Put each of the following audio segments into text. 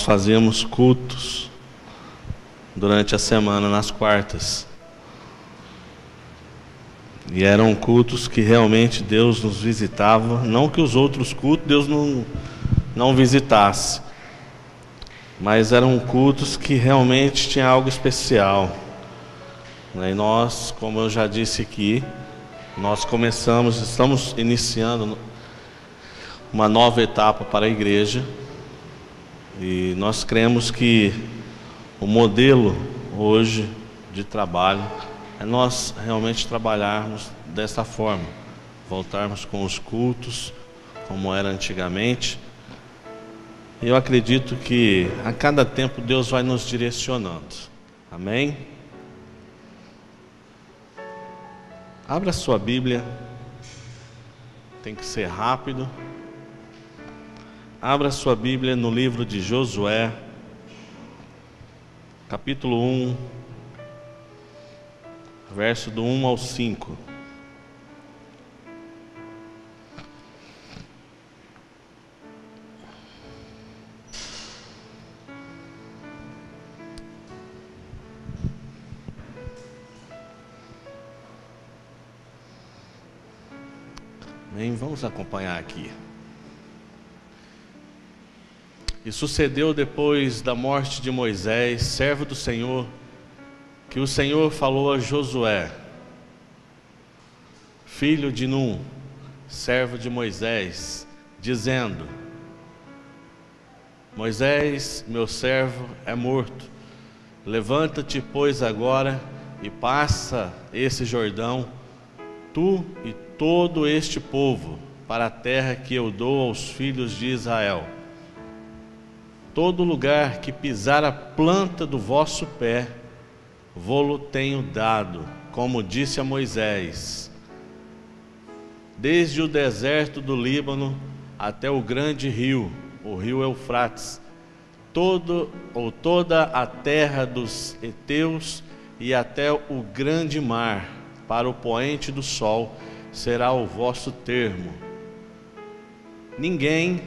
fazíamos cultos durante a semana, nas quartas. E eram cultos que realmente Deus nos visitava. Não que os outros cultos Deus não visitasse, mas eram cultos que realmente tinha algo especial. E nós, como eu já disse aqui, estamos iniciando uma nova etapa para a igreja. E nós cremos que o modelo hoje de trabalho é nós realmente trabalharmos dessa forma, voltarmos com os cultos como era antigamente. E eu acredito que a cada tempo Deus vai nos direcionando. Amém? Abra sua Bíblia, tem que ser rápido. Abra sua Bíblia no livro de Josué, capítulo 1, verso do 1 ao 5. Bem, vamos acompanhar aqui. E sucedeu depois da morte de Moisés, servo do Senhor, que o Senhor falou a Josué, filho de Num, servo de Moisés, dizendo: Moisés, meu servo, é morto. Levanta-te, pois, agora e passa esse Jordão, tu e todo este povo, para a terra que eu dou aos filhos de Israel. Todo lugar que pisar a planta do vosso pé, vô-lo tenho dado, como disse a Moisés, desde o deserto do Líbano até o grande rio, o rio Eufrates, toda a terra dos heteus e até o grande mar, para o poente do sol, será o vosso termo. Ninguém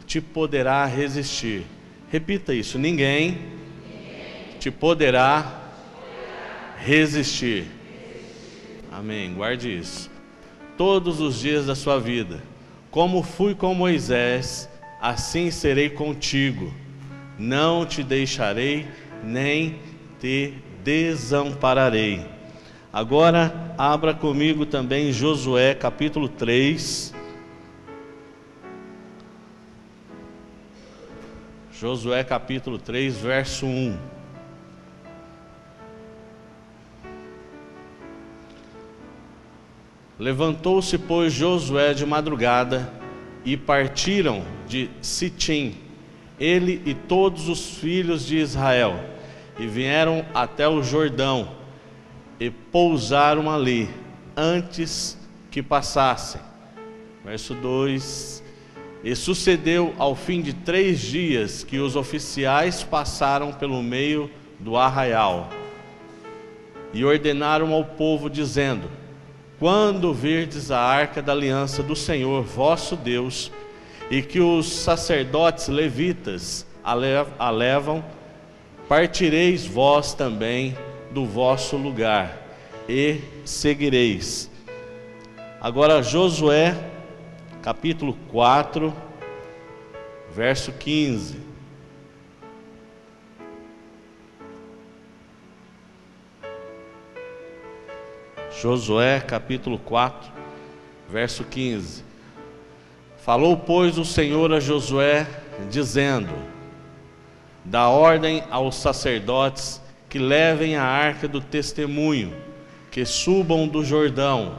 te poderá resistir. Repita isso: ninguém te poderá resistir. Amém, guarde isso. Todos os dias da sua vida, como fui com Moisés, assim serei contigo. Não te deixarei, nem te desampararei. Agora, abra comigo também Josué capítulo 3. Josué capítulo 3, verso 1. Levantou-se, pois, Josué de madrugada, e partiram de Sitim, ele e todos os filhos de Israel, e vieram até o Jordão, e pousaram ali, antes que passassem. Verso 2. E sucedeu ao fim de 3 dias que os oficiais passaram pelo meio do arraial e ordenaram ao povo, dizendo: quando virdes a arca da aliança do Senhor vosso Deus, e que os sacerdotes levitas a levam, partireis vós também do vosso lugar e seguireis. Agora Josué capítulo 4, verso 15. Josué capítulo 4, verso 15. Falou, pois, o Senhor a Josué, dizendo: dá ordem aos sacerdotes que levem a arca do testemunho, que subam do Jordão.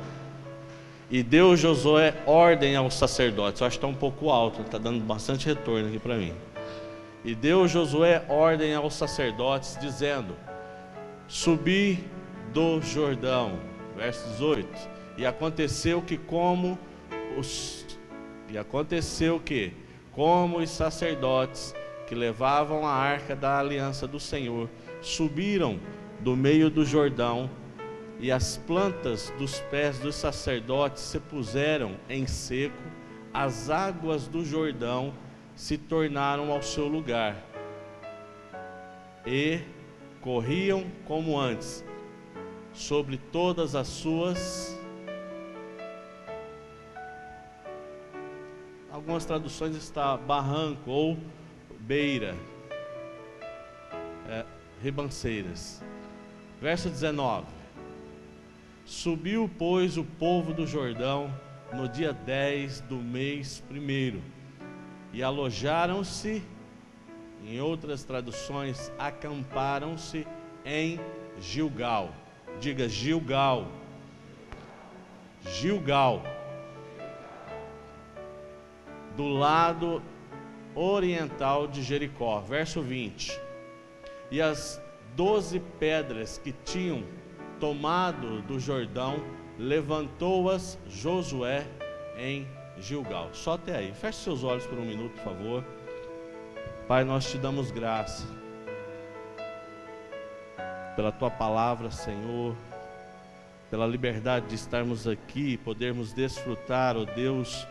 E deu Josué ordem aos sacerdotes. Eu acho que está um pouco alto, está dando bastante retorno aqui para mim. E deu Josué ordem aos sacerdotes, dizendo: subi do Jordão. Verso 18. E aconteceu que como os sacerdotes que levavam a arca da aliança do Senhor subiram do meio do Jordão, e as plantas dos pés dos sacerdotes se puseram em seco, as águas do Jordão se tornaram ao seu lugar, e corriam como antes, sobre todas as suas. Algumas traduções está barranco ou beira, ribanceiras. Verso 19: Subiu, pois, o povo do Jordão no dia 10 do mês primeiro, e alojaram-se, em outras traduções, acamparam-se em Gilgal. Diga Gilgal. Gilgal, do lado oriental de Jericó. Verso 20: E as 12 pedras que tinham tomado do Jordão, levantou-as Josué em Gilgal. Só até aí. Feche seus olhos por um minuto, por favor. Pai, nós te damos graça pela tua palavra, Senhor, pela liberdade de estarmos aqui e podermos desfrutar, ó Deus,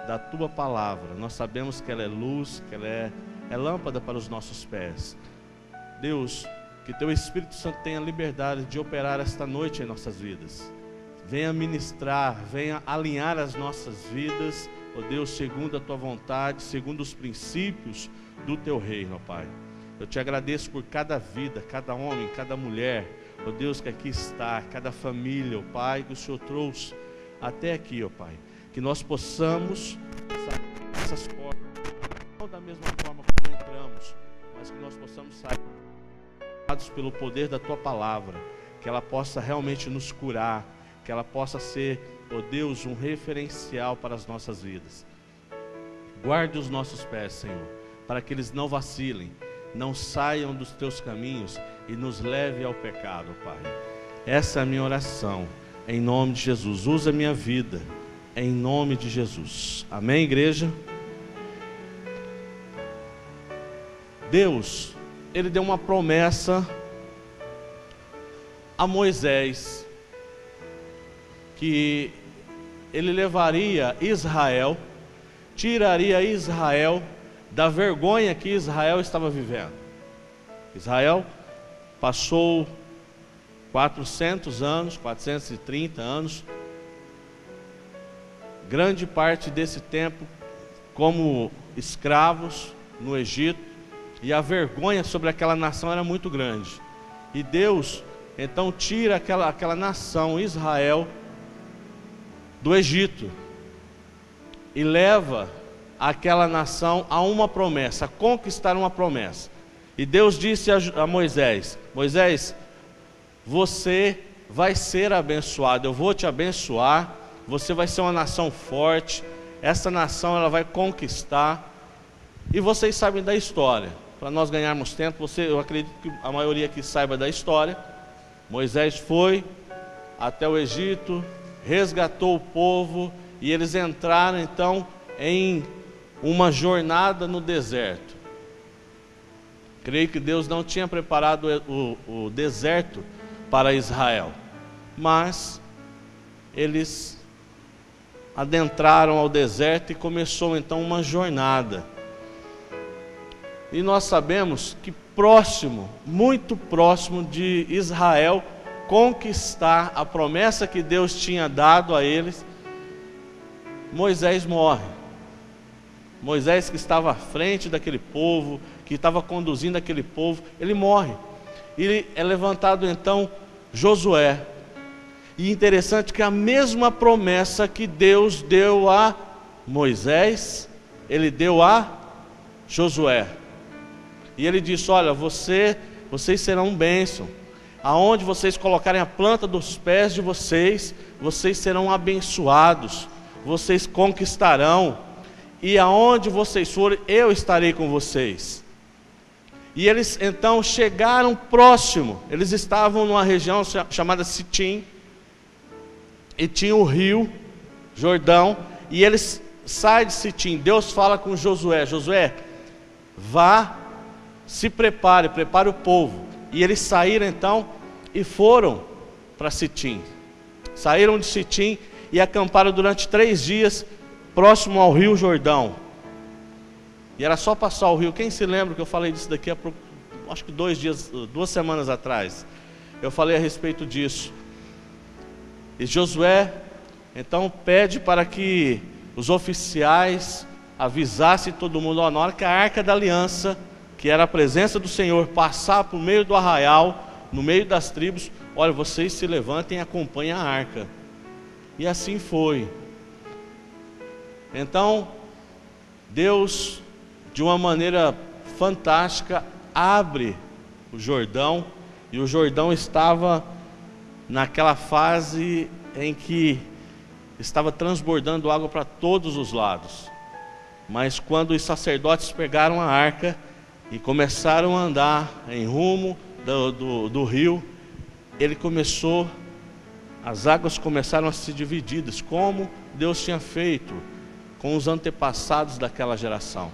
da tua palavra. Nós sabemos que ela é luz, que ela é lâmpada para os nossos pés. Deus, que teu Espírito Santo tenha liberdade de operar esta noite em nossas vidas. Venha ministrar, venha alinhar as nossas vidas, ó Deus, segundo a tua vontade, segundo os princípios do teu reino, ó Pai. Eu te agradeço por cada vida, cada homem, cada mulher, ó Deus, que aqui está, cada família, ó Pai, que o Senhor trouxe até aqui, ó Pai. Que nós possamos sair dessas portas, não da mesma forma como entramos, mas que nós possamos sair pelo poder da tua palavra, que ela possa realmente nos curar, que ela possa ser, ó Deus, um referencial para as nossas vidas. Guarde os nossos pés, Senhor, para que eles não vacilem, não saiam dos teus caminhos e nos leve ao pecado, Pai. Essa é a minha oração, em nome de Jesus. Usa a minha vida, em nome de Jesus. Amém, igreja? Deus, Ele deu uma promessa a Moisés, que Ele levaria Israel, tiraria Israel da vergonha que Israel estava vivendo. Israel passou 400 anos, 430 anos, grande parte desse tempo como escravos no Egito, e a vergonha sobre aquela nação era muito grande. E Deus então tira aquela nação, Israel, do Egito e leva aquela nação a uma promessa, a conquistar uma promessa. E Deus disse a Moisés: Moisés, você vai ser abençoado, eu vou te abençoar, você vai ser uma nação forte, essa nação ela vai conquistar. E vocês sabem da história. Para nós ganharmos tempo, eu acredito que a maioria aqui saiba da história. Moisés foi até o Egito, resgatou o povo, e eles entraram então em uma jornada no deserto. Creio que Deus não tinha preparado o deserto para Israel, mas eles adentraram ao deserto e começou então uma jornada. E nós sabemos que próximo, muito próximo de Israel conquistar a promessa que Deus tinha dado a eles, Moisés morre. Moisés, que estava à frente daquele povo, que estava conduzindo aquele povo, ele morre. E é levantado então Josué. E interessante que a mesma promessa que Deus deu a Moisés, Ele deu a Josué. E Ele disse: olha, vocês serão bênção. Aonde vocês colocarem a planta dos pés de vocês, vocês serão abençoados. Vocês conquistarão. E aonde vocês forem, eu estarei com vocês. E eles então chegaram próximo. Eles estavam numa região chamada Sitim, e tinha o rio Jordão. E eles saem de Sitim. Deus fala com Josué: Josué, vá, se prepare o povo. E eles saíram então e foram para Sitim. Saíram de Sitim e acamparam durante 3 dias próximo ao rio Jordão. E era só passar o rio. Quem se lembra que eu falei disso daqui acho que 2 semanas atrás, eu falei a respeito disso. E Josué, então, pede para que os oficiais avisassem todo mundo, na hora que a Arca da Aliança, que era a presença do Senhor, passar por meio do arraial, no meio das tribos, olha, vocês se levantem e acompanhem a arca. E assim foi. Então, Deus, de uma maneira fantástica, abre o Jordão, e o Jordão estava naquela fase em que estava transbordando água para todos os lados. Mas quando os sacerdotes pegaram a arca e começaram a andar em rumo do rio, as águas começaram a se dividir, como Deus tinha feito com os antepassados daquela geração.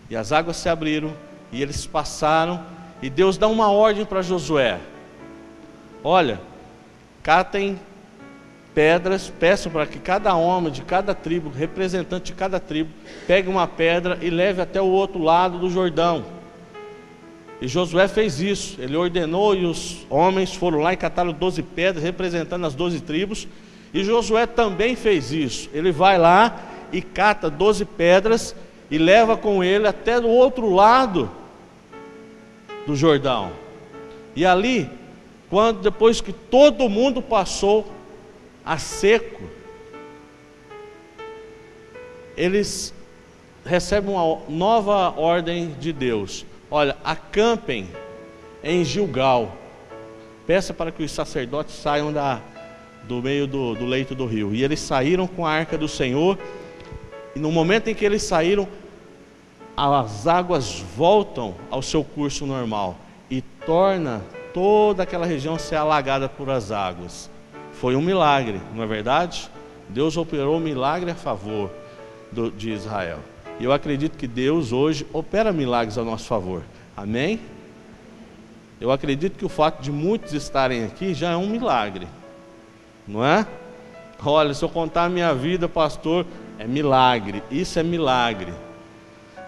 E as águas se abriram, e eles passaram, e Deus dá uma ordem para Josué: olha, catem pedras, peçam para que cada homem de cada tribo, representante de cada tribo, pegue uma pedra e leve até o outro lado do Jordão. E Josué fez isso, ele ordenou, e os homens foram lá e cataram 12 pedras, representando as 12 tribos. E Josué também fez isso, ele vai lá e cata 12 pedras e leva com ele até o outro lado do Jordão. E ali, depois que todo mundo passou a seco, eles recebem uma nova ordem de Deus: olha, acampem em Gilgal. Peça para que os sacerdotes saiam do meio do leito do rio. E eles saíram com a arca do Senhor. E no momento em que eles saíram, as águas voltam ao seu curso normal e torna toda aquela região ser alagada por as águas. Foi um milagre, não é verdade? Deus operou um milagre a favor de Israel. E eu acredito que Deus hoje opera milagres a nosso favor. Amém? Eu acredito que o fato de muitos estarem aqui já é um milagre, não é? Olha, se eu contar a minha vida, pastor, é milagre. Isso é milagre.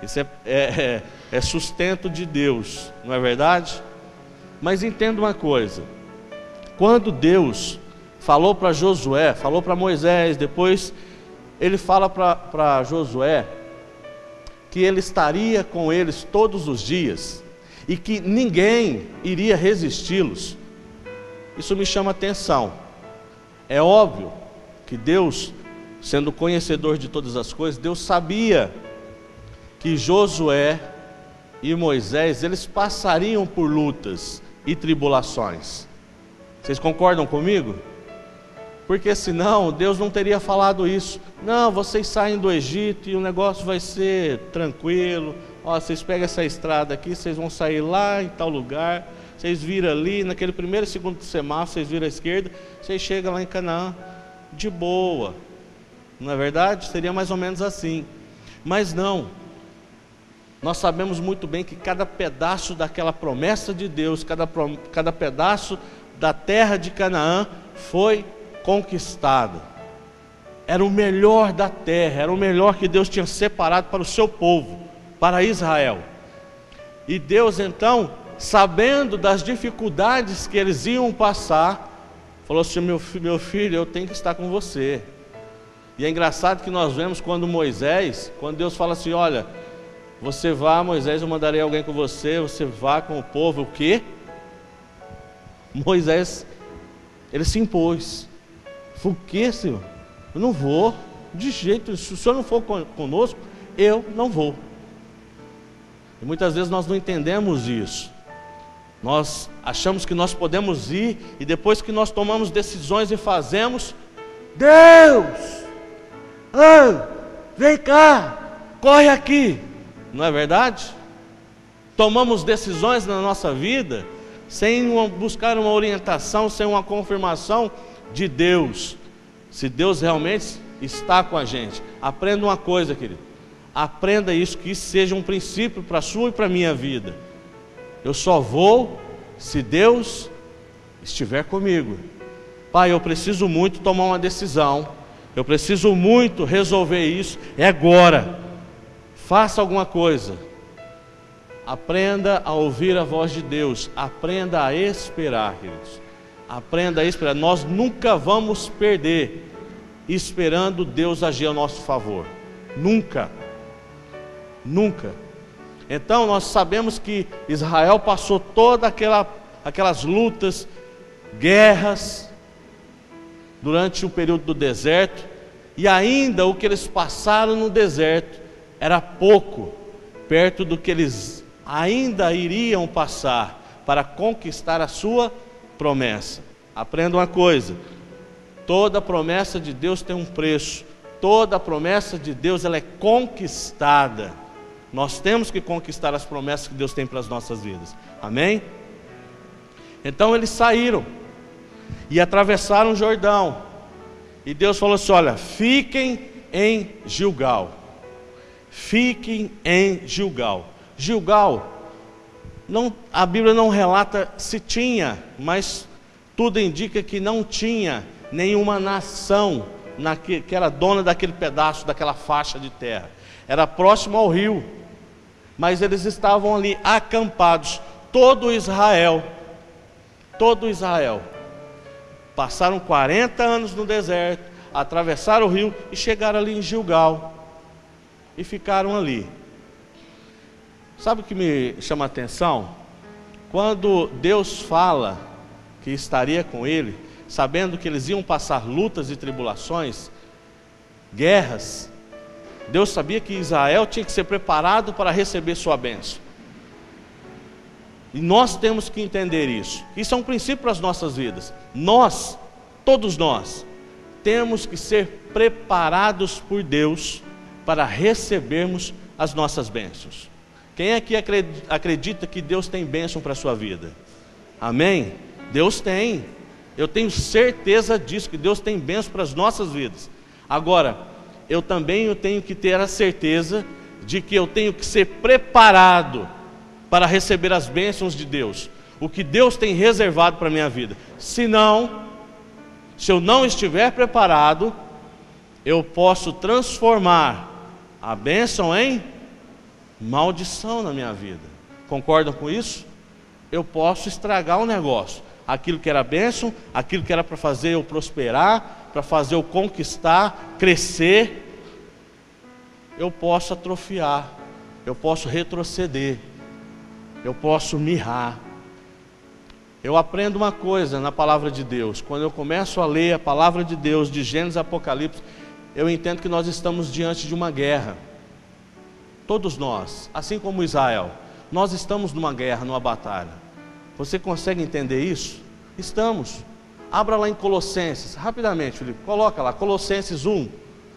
Isso é sustento de Deus, não é verdade? Mas entenda uma coisa: quando Deus falou para Josué, falou para Moisés, depois ele fala para Josué que ele estaria com eles todos os dias e que ninguém iria resisti-los. Isso me chama atenção. É óbvio que Deus, sendo conhecedor de todas as coisas, Deus sabia que Josué e Moisés, eles passariam por lutas e tribulações. Vocês concordam comigo? Porque senão Deus não teria falado isso. Não, vocês saem do Egito e o negócio vai ser tranquilo. Ó, vocês pegam essa estrada aqui, vocês vão sair lá em tal lugar, vocês viram ali, naquele primeiro e segundo semáforo, vocês viram à esquerda, vocês chegam lá em Canaã de boa. Não é verdade? Seria mais ou menos assim. Mas não. Nós sabemos muito bem que cada pedaço daquela promessa de Deus, cada pedaço da terra de Canaã foi conquistado. Era o melhor da terra, era o melhor que Deus tinha separado para o seu povo, para Israel. E Deus então, sabendo das dificuldades que eles iam passar, falou assim: meu filho, eu tenho que estar com você. E é engraçado que nós vemos quando Deus fala assim: olha, você vá, Moisés, eu mandarei alguém com você, você vá com o povo. O quê? Moisés, ele se impôs. Falei: o que, Senhor? Eu não vou, de jeito, se o Senhor não for conosco, eu não vou. E muitas vezes nós não entendemos isso. Nós achamos que nós podemos ir, e depois que nós tomamos decisões e fazemos, Deus, vem cá, corre aqui. Não é verdade? Tomamos decisões na nossa vida sem buscar uma orientação, sem uma confirmação de Deus. Se Deus realmente está com a gente. Aprenda uma coisa, querido. Aprenda isso, que isso seja um princípio para a sua e para a minha vida. Eu só vou se Deus estiver comigo. Pai, eu preciso muito tomar uma decisão. Eu preciso muito resolver isso. É agora. Faça alguma coisa. Aprenda a ouvir a voz de Deus. Aprenda a esperar, queridos. Aprenda a esperar. Nós nunca vamos perder esperando Deus agir a nosso favor. Nunca. Nunca. Então nós sabemos que Israel passou toda aquelas lutas, guerras, durante o período do deserto. E ainda o que eles passaram no deserto era pouco, perto do que eles ainda iriam passar para conquistar a sua promessa. Aprenda uma coisa: toda promessa de Deus tem um preço. Toda promessa de Deus, ela é conquistada. Nós temos que conquistar as promessas que Deus tem para as nossas vidas. Amém? Então eles saíram e atravessaram o Jordão. E Deus falou assim: olha, fiquem em Gilgal. Fiquem em Gilgal. Gilgal, a Bíblia não relata se tinha, mas tudo indica que não tinha nenhuma nação que era dona daquele pedaço, daquela faixa de terra. Era próximo ao rio, mas eles estavam ali acampados. Todo Israel. Passaram 40 anos no deserto, atravessaram o rio e chegaram ali em Gilgal. E ficaram ali. Sabe o que me chama a atenção? Quando Deus fala que estaria com ele, sabendo que eles iam passar lutas e tribulações, guerras, Deus sabia que Israel tinha que ser preparado para receber sua bênção. E nós temos que entender isso. Isso é um princípio para as nossas vidas. Nós, todos nós, temos que ser preparados por Deus para recebermos as nossas bênçãos. Quem aqui acredita que Deus tem bênção para a sua vida? Amém? Deus tem. Eu tenho certeza disso, que Deus tem bênção para as nossas vidas. Agora, eu tenho que ter a certeza de que eu tenho que ser preparado para receber as bênçãos de Deus, o que Deus tem reservado para a minha vida. Se eu não estiver preparado, eu posso transformar a bênção em maldição na minha vida. Concordam com isso? Eu posso estragar o negócio. Aquilo que era bênção, aquilo que era para fazer eu prosperar, para fazer eu conquistar, crescer, eu posso atrofiar, eu posso retroceder, eu posso mirrar. Eu aprendo uma coisa na palavra de Deus: quando eu começo a ler a palavra de Deus, de Gênesis a Apocalipse, eu entendo que nós estamos diante de uma guerra. Todos nós, assim como Israel, nós estamos numa guerra, numa batalha. Você consegue entender isso? Estamos. Abra lá em Colossenses, rapidamente, Felipe, coloca lá, Colossenses 1,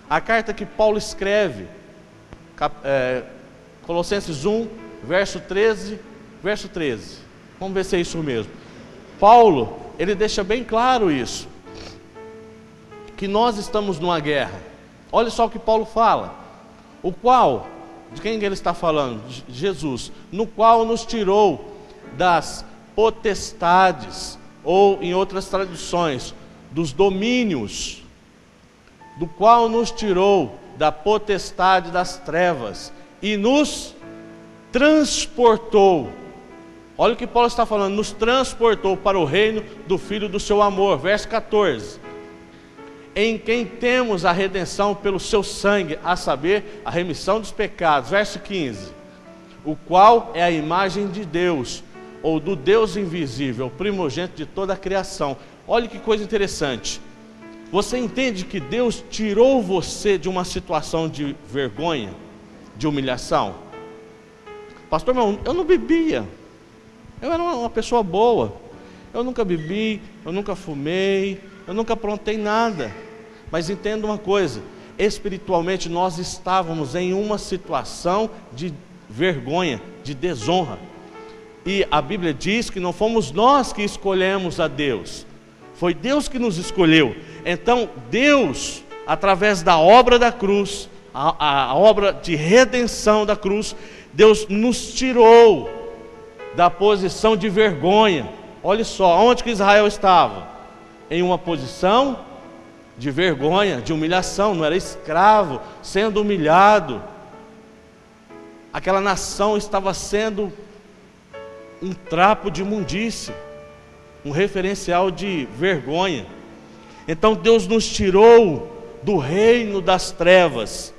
a carta que Paulo escreve, Colossenses 1, verso 13. Vamos ver se é isso mesmo. Paulo, ele deixa bem claro isso, que nós estamos numa guerra. Olha só o que Paulo fala: o qual, de quem ele está falando? Jesus, no qual nos tirou das potestades, ou em outras traduções, dos domínios, do qual nos tirou da potestade das trevas e nos transportou. Olha o que Paulo está falando: nos transportou para o reino do Filho do seu amor. Verso 14: em quem temos a redenção pelo seu sangue, a saber, a remissão dos pecados. Verso 15: o qual é a imagem de Deus, ou do Deus invisível, primogênito de toda a criação. Olha que coisa interessante. Você entende que Deus tirou você de uma situação de vergonha, de humilhação? Pastor, eu não bebia, eu era uma pessoa boa, eu nunca bebi, eu nunca fumei, eu nunca aprontei nada. Mas entenda uma coisa: espiritualmente nós estávamos em uma situação de vergonha, de desonra. E a Bíblia diz que não fomos nós que escolhemos a Deus, foi Deus que nos escolheu. Então Deus, através da obra da cruz, a obra de redenção da cruz, Deus nos tirou da posição de vergonha. Olha só, onde que Israel estava? Em uma posição de vergonha, de humilhação. Não era escravo, sendo humilhado. aquela nação estava sendo um trapo de imundícia, um referencial de vergonha. Então Deus nos tirou do reino das trevas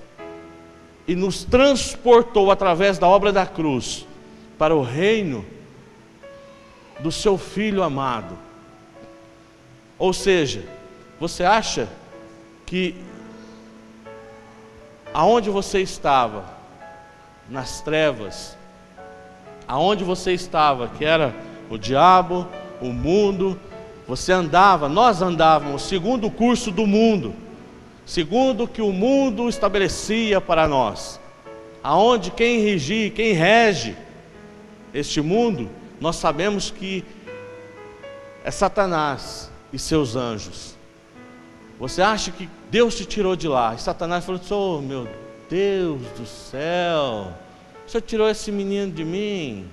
e nos transportou através da obra da cruz para o reino do seu Filho amado. Ou seja, você acha que aonde você estava, nas trevas, aonde você estava, que era o diabo, o mundo, você andava, nós andávamos segundo o curso do mundo, segundo o que o mundo estabelecia para nós. Aonde quem rege este mundo, nós sabemos que é Satanás e seus anjos. Você acha que Deus te tirou de lá? E Satanás falou: oh, meu Deus do céu, o Senhor tirou esse menino de mim.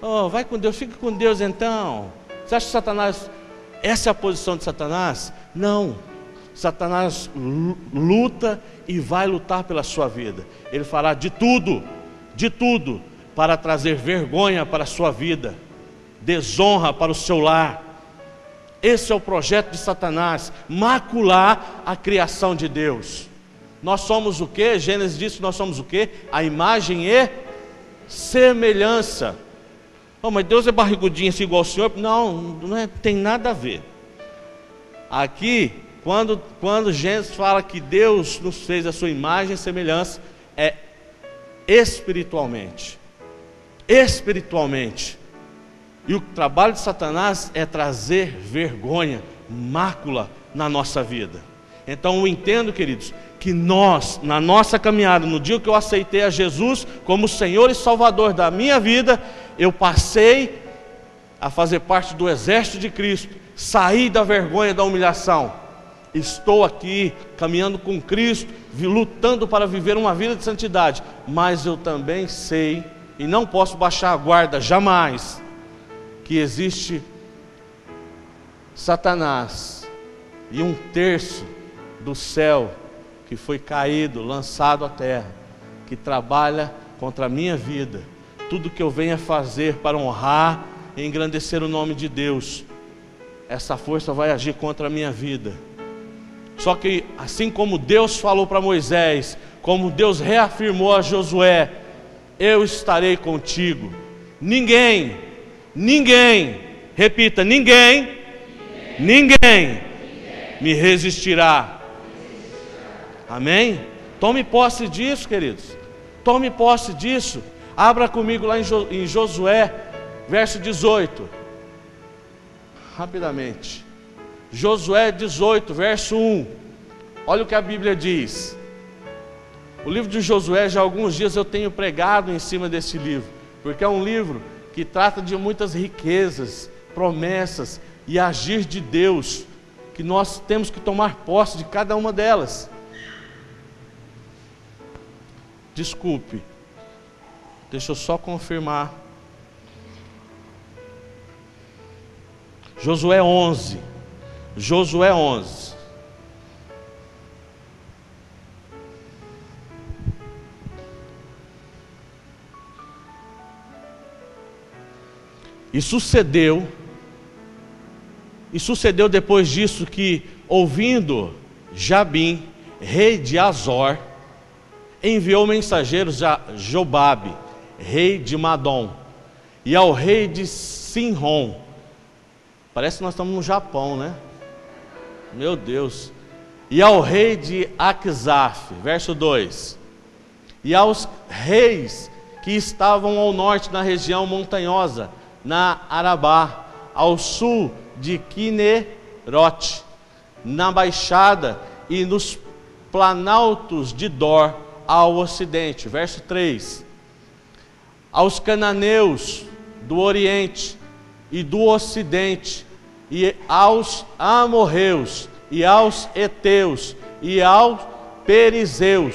Oh, vai com Deus, fica com Deus então. Você acha que Satanás, essa é a posição de Satanás? Não. Satanás luta e vai lutar pela sua vida. Ele fará de tudo para trazer vergonha para a sua vida, desonra para o seu lar. Esse é o projeto de Satanás, macular a criação de Deus. Nós somos o que? Gênesis diz que nós somos o que? A imagem e semelhança. Oh, mas Deus é barrigudinho assim igual o Senhor? Não, tem nada a ver. Aqui, quando Gênesis fala que Deus nos fez a sua imagem e semelhança, é espiritualmente. Espiritualmente. E o trabalho de Satanás é trazer vergonha, mácula na nossa vida. Então eu entendo, queridos, que nós, na nossa caminhada, no dia que eu aceitei a Jesus como Senhor e Salvador da minha vida, eu passei a fazer parte do exército de Cristo, saí da vergonha, da humilhação. Estou aqui caminhando com Cristo, lutando para viver uma vida de santidade. Mas eu também sei, e não posso baixar a guarda jamais, que existe Satanás e 1/3 do céu que foi caído, lançado à terra, que trabalha contra a minha vida. Tudo que eu venha fazer para honrar e engrandecer o nome de Deus, essa força vai agir contra a minha vida. Só que assim como Deus falou para Moisés, como Deus reafirmou a Josué: eu estarei contigo. Repita, ninguém me resistirá. Amém? Tome posse disso, queridos. Tome posse disso. Abra comigo lá em Josué, verso 18. Rapidamente. Josué 18, verso 1. Olha o que a Bíblia diz. O livro de Josué, já há alguns dias eu tenho pregado em cima desse livro, porque é um livro que trata de muitas riquezas, promessas e agir de Deus, que nós temos que tomar posse de cada uma delas. Desculpe, deixa eu só confirmar. Josué 11. Josué 11. E sucedeu depois disso que, ouvindo Jabim, rei de Azor, enviou mensageiros a Jobabe, rei de Madom, e ao rei de Sinrom. Parece que nós estamos no Japão, né? Meu Deus. E ao rei de Aquisaf, verso 2. E aos reis que estavam ao norte, na região montanhosa, na Arabá, ao sul de Quinerote, na baixada e nos planaltos de Dor, ao ocidente. Verso 3. Aos cananeus do oriente e do ocidente, e aos amorreus, e aos heteus, e aos perizeus,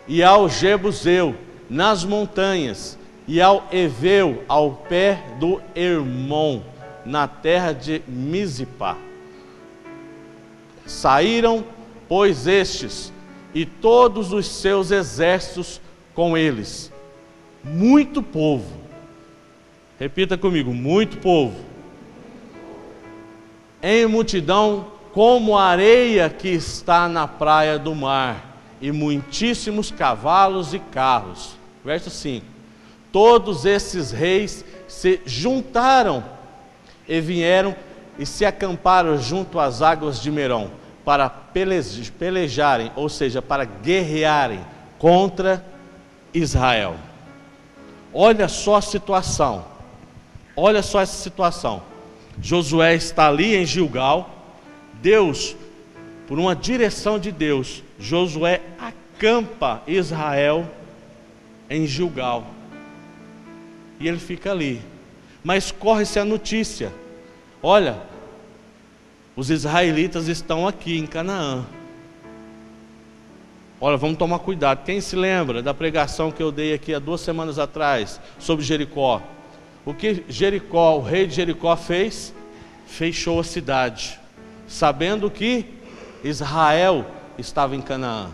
e ao jebuseu, nas montanhas, e ao Eveu, ao pé do Hermon, na terra de Mizipá. Saíram, pois, estes, e todos os seus exércitos com eles, muito povo. Repita comigo: muito povo. Em multidão, como a areia que está na praia do mar, e muitíssimos cavalos e carros. Verso 5. Todos esses reis se juntaram e vieram e se acamparam junto às águas de Merom, para pelejarem, ou seja, para guerrearem contra Israel. Olha só a situação. Olha só essa situação. Josué está ali em Gilgal. Deus, por uma direção de Deus, Josué acampa Israel em Gilgal. E ele fica ali. Mas corre-se a notícia: olha, os israelitas estão aqui em Canaã. Olha, vamos tomar cuidado. Quem se lembra da pregação que eu dei aqui há 2 semanas atrás sobre Jericó? O que Jericó, o rei de Jericó fez? Fechou a cidade, sabendo que Israel estava em Canaã.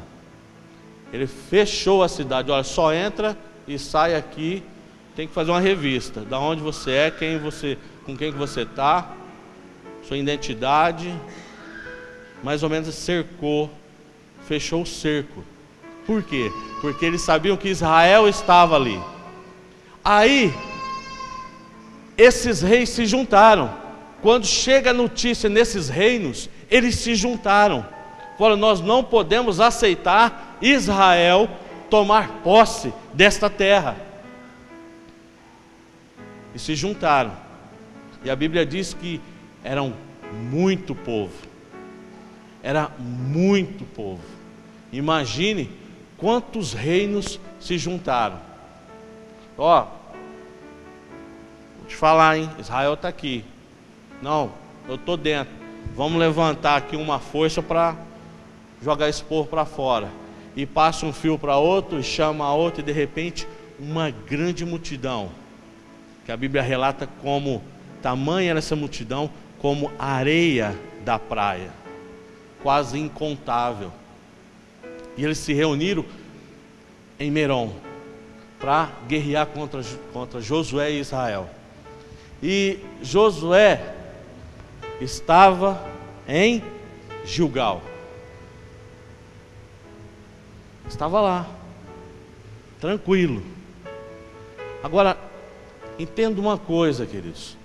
Ele fechou a cidade. Olha, só entra e sai aqui. Tem que fazer uma revista. Da onde você é, com quem que você está, sua identidade. Mais ou menos cercou, fechou o cerco. Por quê? Porque eles sabiam que Israel estava ali. Aí, esses reis se juntaram. Quando chega a notícia nesses reinos, eles se juntaram. Falaram: nós não podemos aceitar Israel tomar posse desta terra. E se juntaram. E a Bíblia diz que eram muito povo. Era muito povo. Imagine quantos reinos se juntaram. Ó, vou te falar, hein? Israel está aqui. Não, eu estou dentro. Vamos levantar aqui uma força para jogar esse povo para fora. E passa um fio para outro, e chama a outro, e de repente uma grande multidão, que a Bíblia relata como tamanha era essa multidão, como a areia da praia, quase incontável. E eles se reuniram em Merom para guerrear contra Josué e Israel. E Josué estava em Gilgal. Estava lá, tranquilo. Agora, entenda uma coisa, queridos.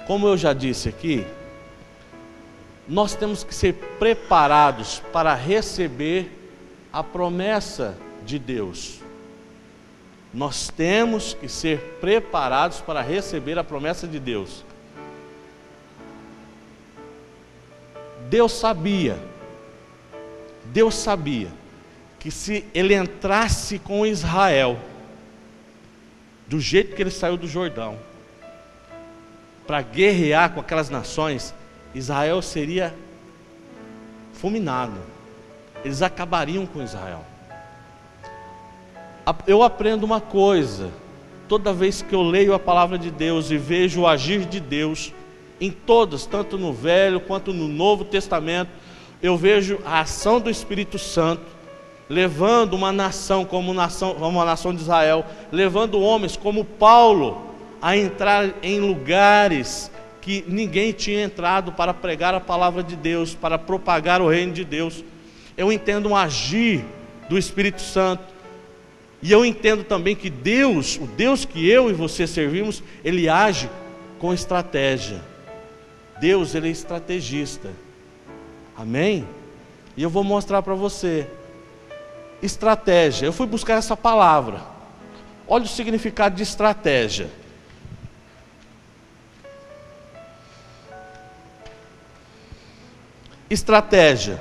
Como eu já disse aqui, nós temos que ser preparados para receber a promessa de Deus. Nós temos que ser preparados para receber a promessa de Deus. Deus sabia que se ele entrasse com Israel, do jeito que ele saiu do Jordão, para guerrear com aquelas nações, Israel seria fulminado. Eles acabariam com Israel. Eu aprendo uma coisa: toda vez que eu leio a palavra de Deus e vejo o agir de Deus em todas, tanto no Velho quanto no Novo Testamento, eu vejo a ação do Espírito Santo levando uma nação como a nação de Israel, levando homens como Paulo a entrar em lugares que ninguém tinha entrado para pregar a palavra de Deus, para propagar o reino de Deus. Eu entendo um agir do Espírito Santo. E eu entendo também que Deus, o Deus que eu e você servimos, Ele age com estratégia. Deus, Ele é estrategista. Amém? E eu vou mostrar para você. Estratégia. Eu fui buscar essa palavra. Olha o significado de estratégia. Estratégia.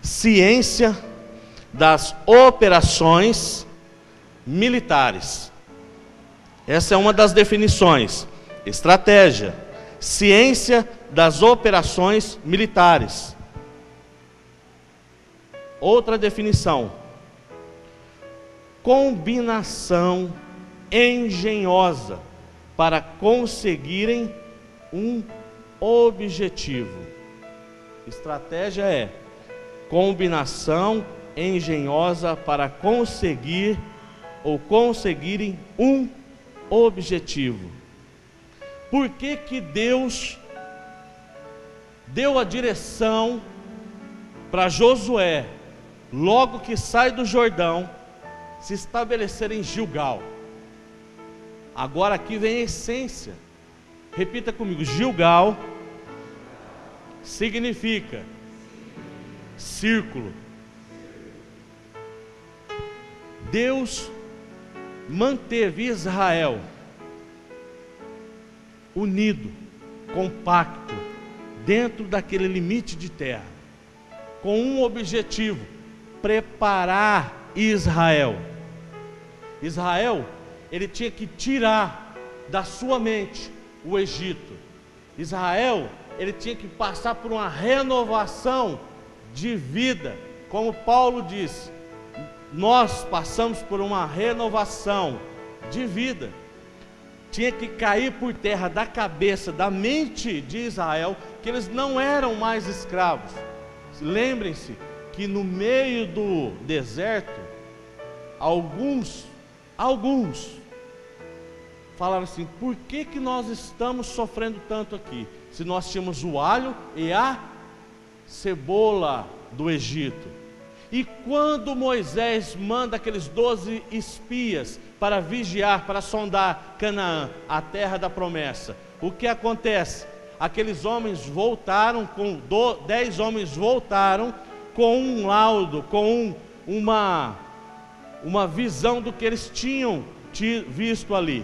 Ciência das operações militares. Essa é uma das definições. Estratégia, ciência das operações militares. Outra definição: combinação engenhosa para conseguirem um objetivo. Estratégia é combinação engenhosa para conseguir ou conseguirem um objetivo. Por que que Deus deu a direção para Josué, logo que sai do Jordão, se estabelecer em Gilgal? Agora aqui vem a essência. Repita comigo: Gilgal significa círculo. Deus manteve Israel unido, compacto, dentro daquele limite de terra, com um objetivo: preparar Israel. Israel, ele tinha que tirar da sua mente o Egito. Israel, ele tinha que passar por uma renovação de vida. Como Paulo disse, nós passamos por uma renovação de vida. Tinha que cair por terra da cabeça, da mente de Israel, que eles não eram mais escravos. Lembrem-se que no meio do deserto, alguns falaram assim: por que que nós estamos sofrendo tanto aqui, se nós tínhamos o alho e a cebola do Egito? E quando Moisés manda aqueles 12 espias para vigiar, para sondar Canaã, a terra da promessa, o que acontece? Aqueles homens voltaram, 10 homens voltaram com um laudo, com uma visão do que eles tinham visto ali.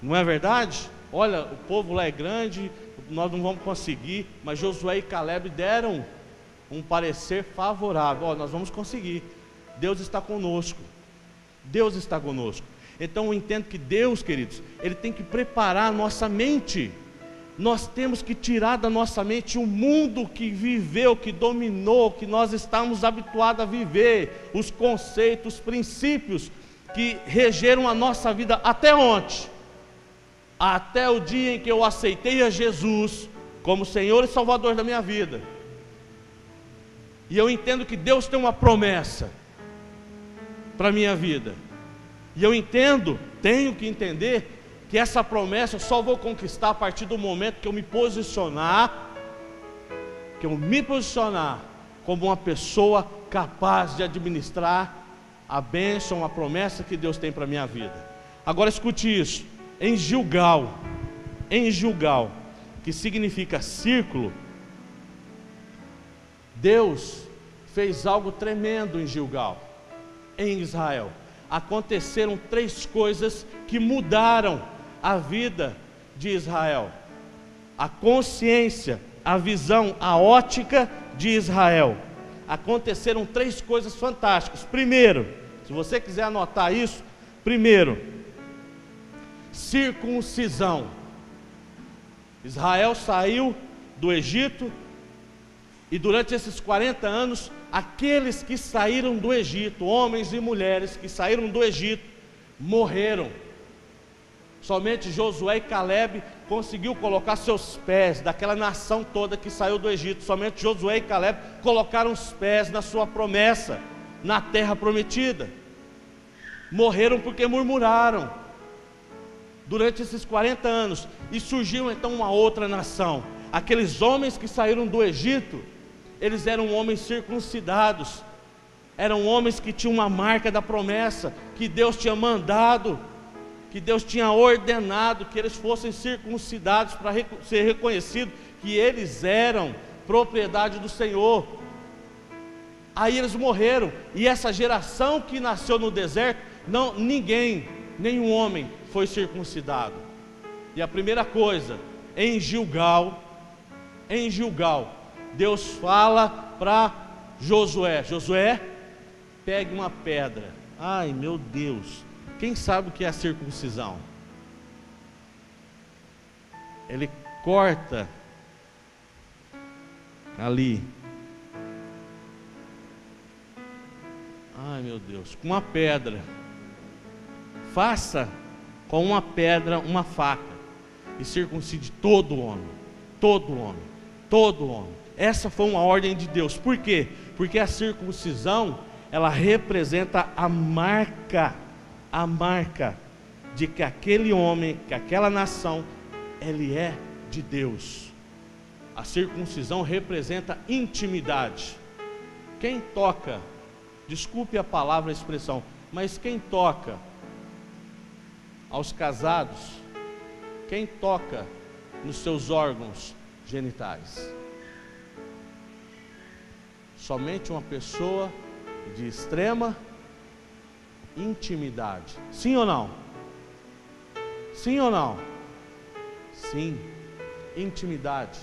Não é verdade? Olha, o povo lá é grande, nós não vamos conseguir. Mas Josué e Caleb deram um parecer favorável: nós vamos conseguir, Deus está conosco. Deus está conosco. Então eu entendo que Deus, queridos, Ele tem que preparar a nossa mente. Nós temos que tirar da nossa mente o mundo que viveu, que dominou, que nós estamos habituados a viver, os conceitos, os princípios que regeram a nossa vida até ontem, até o dia em que eu aceitei a Jesus como Senhor e Salvador da minha vida. E eu entendo que Deus tem uma promessa para a minha vida, e eu tenho que entender que essa promessa eu só vou conquistar a partir do momento que eu me posicionar como uma pessoa capaz de administrar a bênção, a promessa que Deus tem para a minha vida. Agora escute isso: em Gilgal, que significa círculo, Deus fez algo tremendo em Gilgal, em Israel. Aconteceram 3 coisas que mudaram a vida de Israel: a consciência, a visão, a ótica de Israel. Aconteceram 3 coisas fantásticas. Primeiro, se você quiser anotar isso, primeiro, circuncisão. Israel saiu do Egito, e durante esses 40 anos, aqueles que saíram do Egito, homens e mulheres que saíram do Egito, morreram. Somente Josué e Caleb conseguiu colocar seus pés, daquela nação toda que saiu do Egito, somente Josué e Caleb colocaram os pés na sua promessa, na terra prometida. Morreram porque murmuraram durante esses 40 anos, e surgiu então uma outra nação. Aqueles homens que saíram do Egito, eles eram homens circuncidados, eram homens que tinham uma marca da promessa, que Deus tinha mandado, que Deus tinha ordenado que eles fossem circuncidados para ser reconhecido que eles eram propriedade do Senhor. Aí eles morreram, e essa geração que nasceu no deserto, nenhum homem foi circuncidado. E a primeira coisa, em Gilgal, Deus fala para Josué: Josué, pegue uma pedra. Ai meu Deus, quem sabe o que é a circuncisão? Ele corta ali, ai meu Deus, com uma pedra. Faça com uma pedra uma faca e circuncide todo homem. Essa foi uma ordem de Deus. Por quê? Porque a circuncisão, ela representa a marca de que aquele homem, que aquela nação, ele é de Deus. A circuncisão representa intimidade. Quem toca, desculpe a palavra, a expressão, mas quem toca aos casados, quem toca nos seus órgãos genitais? Somente uma pessoa de extrema intimidade. Sim ou não? Sim ou não? Sim, intimidade.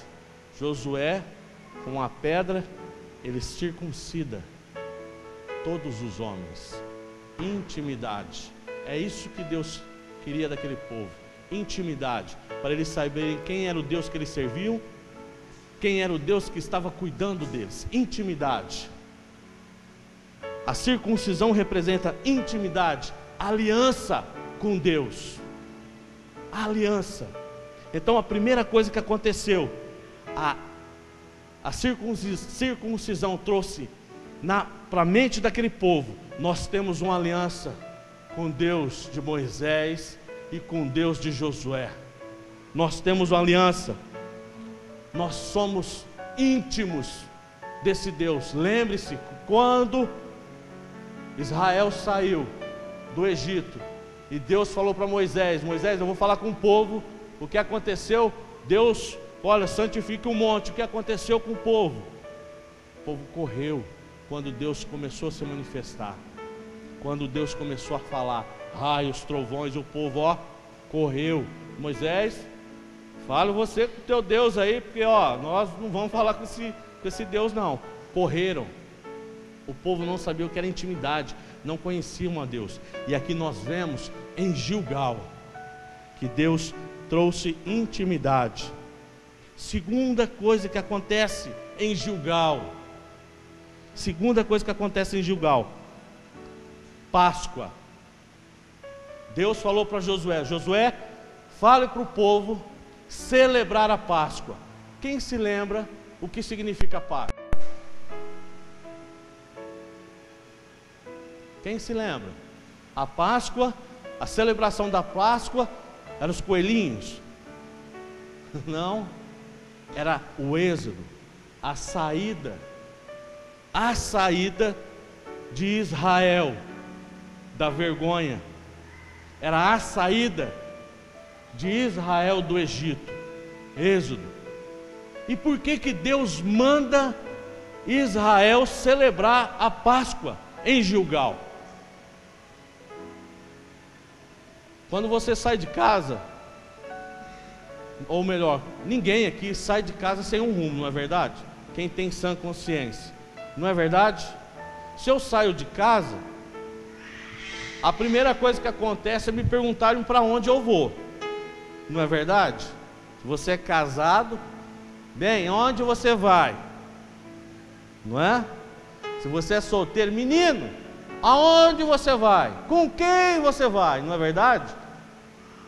Josué, com a pedra, ele circuncida todos os homens. Intimidade. É isso que Deus queria daquele povo. Intimidade, para eles saberem quem era o Deus que eles serviam, quem era o Deus que estava cuidando deles. Intimidade. A circuncisão representa intimidade, aliança com Deus. Aliança. Então a primeira coisa que aconteceu, a circuncisão trouxe para a mente daquele povo: nós temos uma aliança com Deus de Moisés e com Deus de Josué. Nós temos uma aliança. Nós somos íntimos desse Deus. Lembre-se, quando Israel saiu do Egito e Deus falou para Moisés: Moisés, eu vou falar com o povo. O que aconteceu? Deus, olha, santifique o monte. O que aconteceu com o povo? O povo correu quando Deus começou a se manifestar. Quando Deus começou a falar, raios, trovões, o povo, correu. Moisés, fala você com o teu Deus aí, porque nós não vamos falar com esse Deus não. Correram. O povo não sabia o que era intimidade, não conheciam a Deus. E aqui nós vemos em Gilgal que Deus trouxe intimidade. Segunda coisa que acontece em Gilgal. Páscoa. Deus falou para Josué: Josué, fale para o povo celebrar a Páscoa. Quem se lembra o que significa Páscoa? Quem se lembra? A Páscoa, a celebração da Páscoa, eram os coelhinhos? Não, era o êxodo, a saída de Israel da vergonha. Era a saída de Israel do Egito, êxodo. E por que Deus manda Israel celebrar a Páscoa em Gilgal? Quando você sai de casa, ou melhor, ninguém aqui sai de casa sem um rumo, não é verdade? Quem tem sã consciência, não é verdade? Se eu saio de casa, a primeira coisa que acontece é me perguntarem para onde eu vou, não é verdade? Se você é casado, bem, onde você vai? Não é? Se você é solteiro, menino, aonde você vai? Com quem você vai? Não é verdade?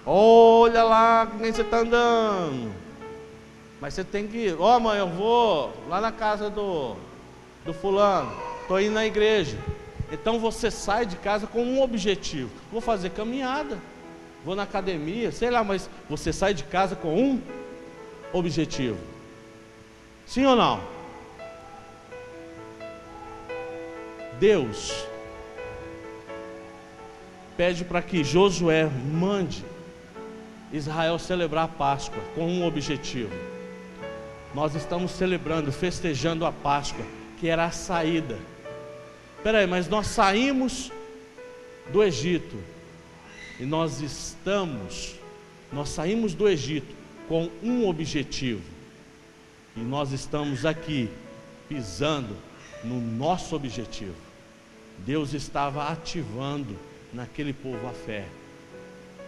Olha lá com quem você está andando. Mas você tem que ir. Mãe, eu vou lá na casa do fulano, estou indo na igreja. Então você sai de casa com um objetivo: vou fazer caminhada, vou na academia, sei lá, mas você sai de casa com um objetivo. Sim ou não? Deus pede para que Josué mande Israel celebrar a Páscoa com um objetivo. Nós estamos celebrando, festejando a Páscoa, que era a saída. Espera aí, mas nós saímos do Egito e nós saímos do Egito com um objetivo, e nós estamos aqui pisando no nosso objetivo. Deus estava ativando naquele povo a fé.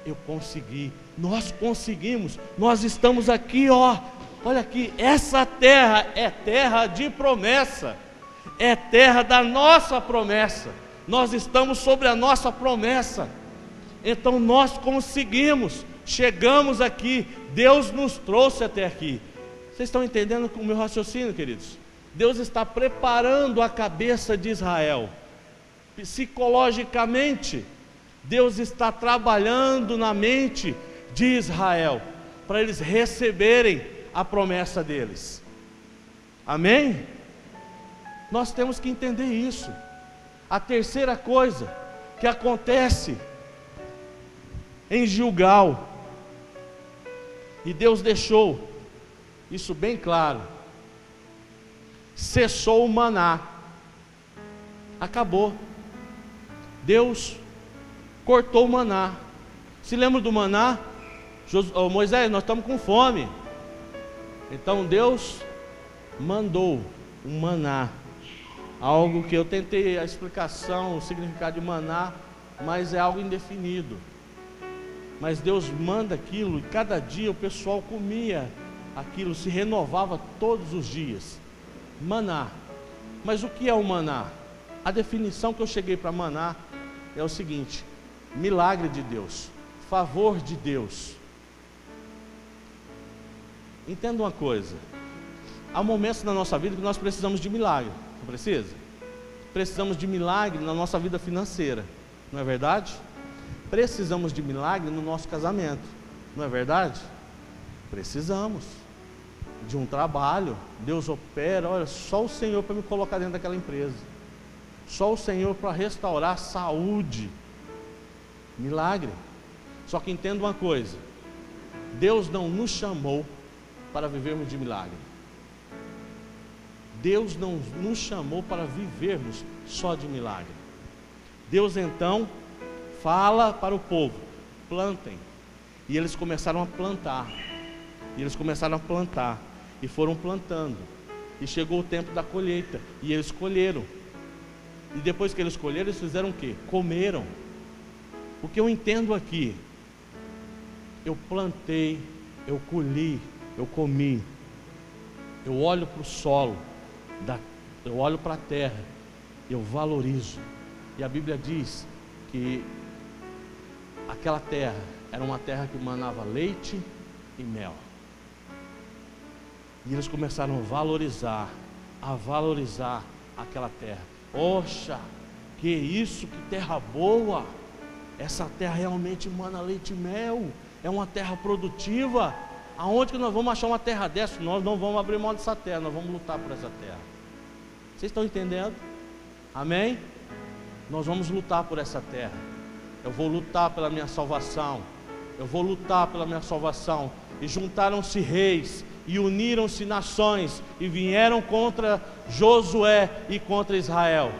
Eu consegui, nós conseguimos, nós estamos aqui, olha aqui, essa terra é terra de promessa, é terra da nossa promessa, nós estamos sobre a nossa promessa, então nós conseguimos, chegamos aqui, Deus nos trouxe até aqui. Vocês estão entendendo o meu raciocínio, queridos? Deus está preparando a cabeça de Israel. Psicologicamente, Deus está trabalhando na mente de Israel, para eles receberem a promessa deles. Amém? Nós temos que entender isso. A terceira coisa que acontece em Gilgal, e Deus deixou isso bem claro: cessou o maná, acabou. Deus cortou o maná. Se lembra do maná? Moisés, nós estamos com fome. Então Deus mandou um maná, algo que eu tentei a explicação, o significado de maná, mas é algo indefinido. Mas Deus manda aquilo, e cada dia o pessoal comia aquilo, se renovava todos os dias. Maná. Mas o que é o maná? A definição que eu cheguei para maná é o seguinte: milagre de Deus, favor de Deus. Entenda uma coisa: há momentos na nossa vida que nós precisamos de milagre. Não precisa? Precisamos de milagre na nossa vida financeira, não é verdade? Precisamos de milagre no nosso casamento, não é verdade? Precisamos de um trabalho. Deus opera, olha, só o Senhor para me colocar dentro daquela empresa, só o Senhor para restaurar a saúde. Milagre. Só que entenda uma coisa: Deus não nos chamou para vivermos de milagre. Deus não nos chamou para vivermos só de milagre. Deus então fala para o povo: plantem. E eles começaram a plantar. E eles começaram a plantar. E foram plantando. E chegou o tempo da colheita. E eles colheram. E depois que eles colheram, eles fizeram o quê? Comeram. O que eu entendo aqui: eu plantei, eu colhi, eu comi. Eu olho para o solo, eu olho para a terra, eu valorizo. E a Bíblia diz que aquela terra era uma terra que manava leite e mel. E eles começaram a valorizar aquela terra. Poxa, que isso, que terra boa! Essa terra realmente mana leite e mel. É uma terra produtiva. Aonde que nós vamos achar uma terra dessa? Nós não vamos abrir mão dessa terra, nós vamos lutar por essa terra. Vocês estão entendendo? Amém? Nós vamos lutar por essa terra. Eu vou lutar pela minha salvação. Eu vou lutar pela minha salvação. E juntaram-se reis, e uniram-se nações, e vieram contra Josué e contra Israel.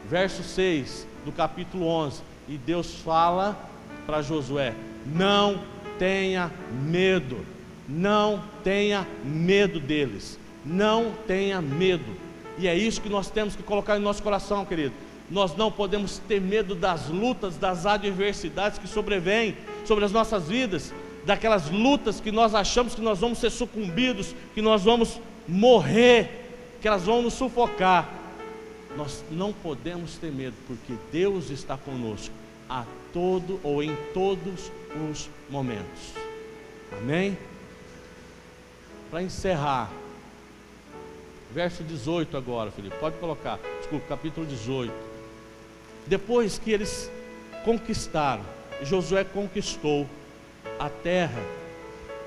Verso 6 do capítulo 11. E Deus fala para Josué: não tenha medo. Não tenha medo deles. Não tenha medo. E é isso que nós temos que colocar em nosso coração, querido. Nós não podemos ter medo das lutas, das adversidades que sobrevêm sobre as nossas vidas, daquelas lutas que nós achamos que nós vamos ser sucumbidos, que nós vamos morrer, que elas vão nos sufocar. Nós não podemos ter medo, porque Deus está conosco a todo ou em todos os momentos. Amém? Para encerrar, verso 18 agora, Felipe, pode colocar, desculpa, capítulo 18. Depois que eles conquistaram, Josué conquistou a terra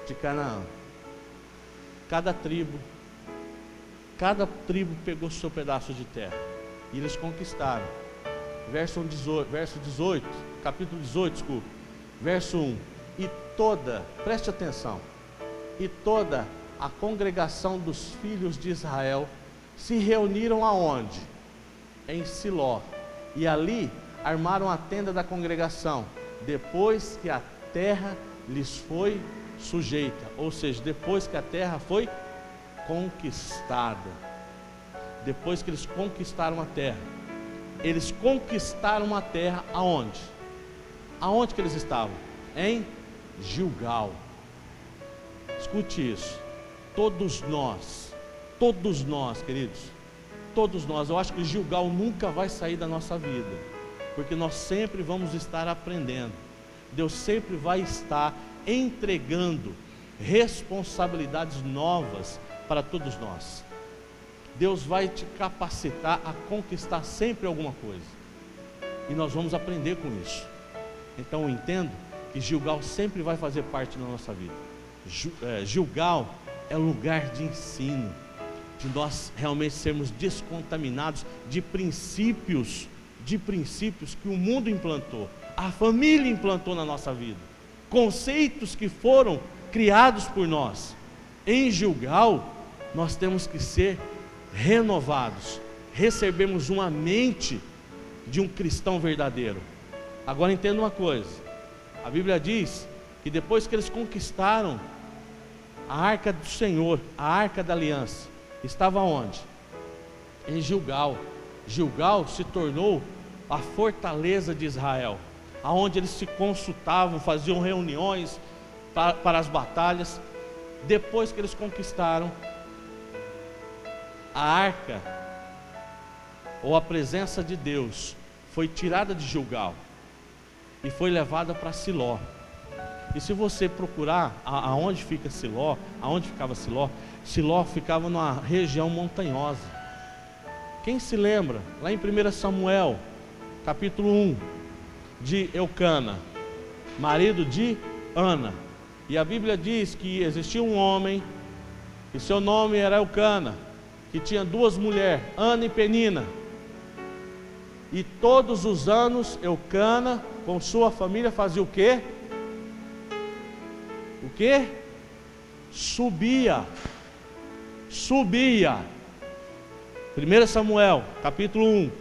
de Canaã. Cada tribo pegou seu pedaço de terra, e eles conquistaram. Verso 18, capítulo 18, desculpa, verso 1. E toda, preste atenção, e toda a congregação dos filhos de Israel se reuniram aonde? Em Siló. E ali armaram a tenda da congregação, depois que a terra lhes foi sujeita, ou seja, depois que a terra foi conquistada. Depois que eles conquistaram a terra, eles conquistaram a terra aonde? Aonde que eles estavam? Em Gilgal. Escute isso. Todos nós, queridos, todos nós, eu acho que Gilgal nunca vai sair da nossa vida, porque nós sempre vamos estar aprendendo. Deus sempre vai estar entregando responsabilidades novas para todos nós. Deus vai te capacitar a conquistar sempre alguma coisa. E nós vamos aprender com isso. Então eu entendo que Gilgal sempre vai fazer parte da nossa vida. Gilgal é lugar de ensino, de nós realmente sermos descontaminados de princípios que o mundo implantou, a família implantou na nossa vida, conceitos que foram criados por nós. Em Gilgal, nós temos que ser renovados, recebemos uma mente de um cristão verdadeiro. Agora entenda uma coisa, a Bíblia diz que depois que eles conquistaram a arca do Senhor, a arca da aliança, estava onde? Em Gilgal. Gilgal se tornou a fortaleza de Israel, aonde eles se consultavam, faziam reuniões para as batalhas. Depois que eles conquistaram, a arca, ou a presença de Deus, foi tirada de Gilgal e foi levada para Siló. E se você procurar aonde fica Siló, aonde ficava Siló, Siló ficava numa região montanhosa. Quem se lembra, lá em 1 Samuel, capítulo 1, de Eucana, marido de Ana. E a Bíblia diz que existia um homem, e seu nome era Eucana, que tinha duas mulheres, Ana e Penina. E todos os anos Eucana, com sua família, fazia o quê? O quê? Subia. 1 Samuel, capítulo 1.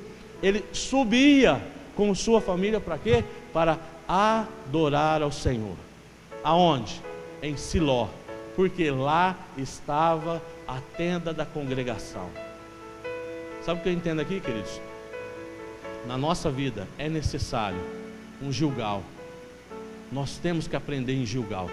Ele subia com sua família para quê? Para adorar ao Senhor. Aonde? Em Siló. Porque lá estava a tenda da congregação. Sabe o que eu entendo aqui, queridos? Na nossa vida é necessário um Gilgal. Nós temos que aprender em Gilgal,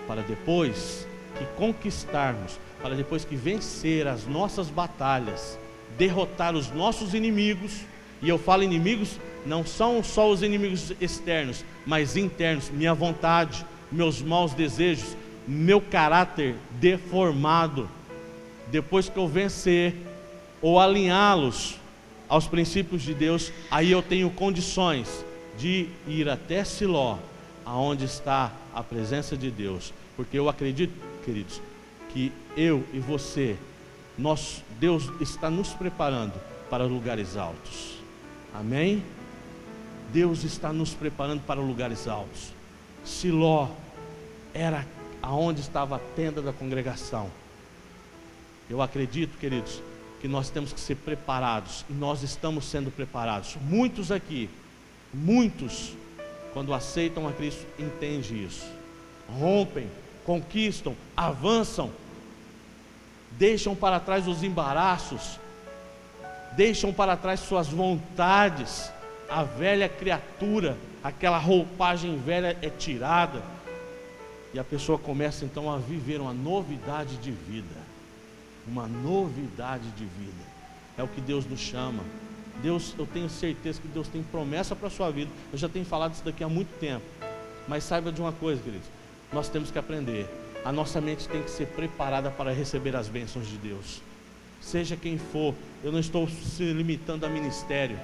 para depois que conquistarmos, para depois que vencer as nossas batalhas, derrotar os nossos inimigos. E eu falo inimigos, não são só os inimigos externos, mas internos, minha vontade, meus maus desejos, meu caráter deformado. Depois que eu vencer ou alinhá-los aos princípios de Deus, aí eu tenho condições de ir até Siló, aonde está a presença de Deus. Porque eu acredito, queridos, que eu e você, Deus está nos preparando para lugares altos. Amém? Deus está nos preparando para lugares altos. Siló era aonde estava a tenda da congregação. Eu acredito, queridos, que nós temos que ser preparados, e nós estamos sendo preparados. Muitos aqui, quando aceitam a Cristo, entendem isso, rompem, conquistam, avançam, deixam para trás os embaraços, deixam para trás suas vontades. A velha criatura, aquela roupagem velha é tirada, e a pessoa começa então a viver uma novidade de vida. Uma novidade de vida. É o que Deus nos chama. Deus, eu tenho certeza que Deus tem promessa para a sua vida. Eu já tenho falado isso daqui há muito tempo. Mas saiba de uma coisa, queridos, nós temos que aprender. A nossa mente tem que ser preparada para receber as bênçãos de Deus. Seja quem for, eu não estou se limitando a ministério.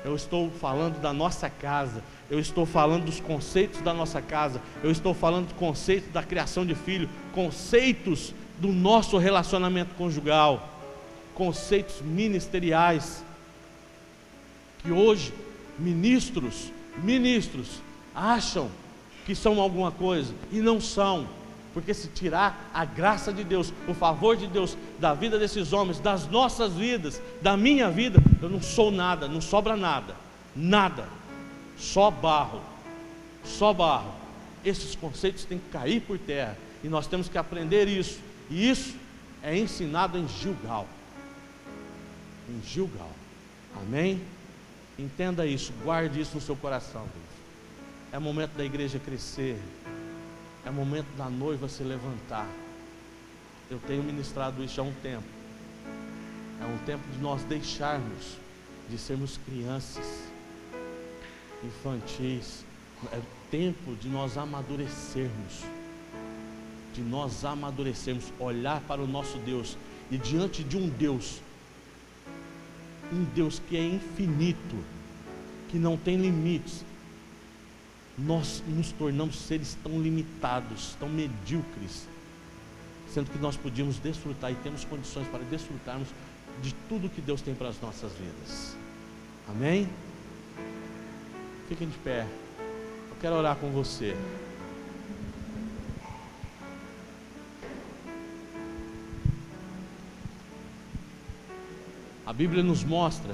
Eu estou falando da nossa casa. Eu estou falando dos conceitos da nossa casa. Eu estou falando do conceito da criação de filho, conceitos do nosso relacionamento conjugal, conceitos ministeriais, que hoje ministros acham que são alguma coisa, e não são, porque se tirar a graça de Deus, o favor de Deus, da vida desses homens, das nossas vidas, da minha vida, eu não sou nada, não sobra nada, só barro. Esses conceitos têm que cair por terra, e nós temos que aprender isso. E isso é ensinado em Gilgal. Amém? Entenda isso, guarde isso no seu coração, Deus. É momento da igreja crescer. É momento da noiva se levantar. Eu tenho ministrado isso há um tempo. É um tempo de nós deixarmos de sermos crianças, infantis. É tempo de nós amadurecermos. Olhar para o nosso Deus, e diante de um Deus um Deus que é infinito, que não tem limites, nós nos tornamos seres tão limitados, tão medíocres, sendo que nós podíamos desfrutar e temos condições para desfrutarmos de tudo que Deus tem para as nossas vidas. Amém? Fiquem de pé. Eu quero orar com você. A Bíblia nos mostra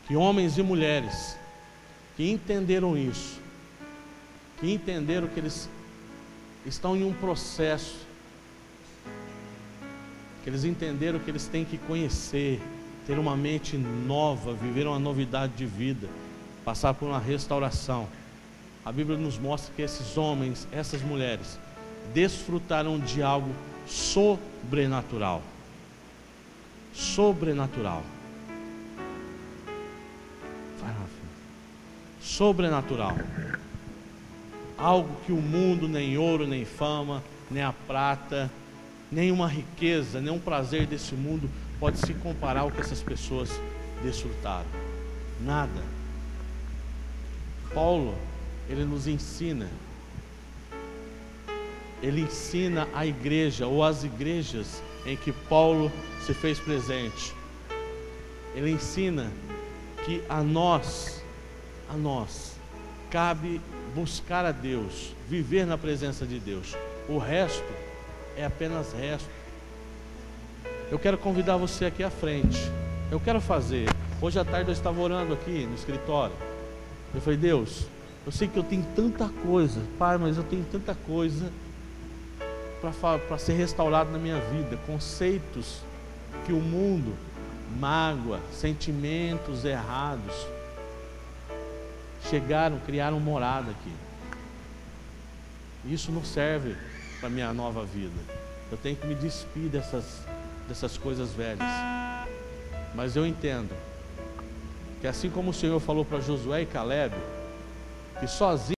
que homens e mulheres que entenderam isso, que entenderam que eles estão em um processo, que eles entenderam que eles têm que conhecer, ter uma mente nova, viver uma novidade de vida, passar por uma restauração. A Bíblia nos mostra que esses homens, essas mulheres, desfrutaram de algo sobrenatural. Sobrenatural. Vai lá, filho. Sobrenatural. Algo que o mundo, nem ouro, nem fama, nem a prata, nenhuma riqueza, nenhum prazer desse mundo pode se comparar ao que essas pessoas desfrutaram. Nada. Paulo, ele nos ensina. Ele ensina a igreja, ou as igrejas em que Paulo se fez presente. Ele ensina que a nós cabe buscar a Deus, viver na presença de Deus. O resto é apenas resto. Eu quero convidar você aqui à frente. Eu quero fazer. Hoje à tarde eu estava orando aqui no escritório. Eu falei: Deus, eu sei que eu tenho tanta coisa, Pai, mas eu tenho tanta coisa para ser restaurado na minha vida. Conceitos que o mundo, mágoa, sentimentos errados chegaram, criaram morada aqui. Isso não serve para a minha nova vida. Eu tenho que me despir dessas coisas velhas. Mas eu entendo que assim como o Senhor falou para Josué e Caleb, que sozinho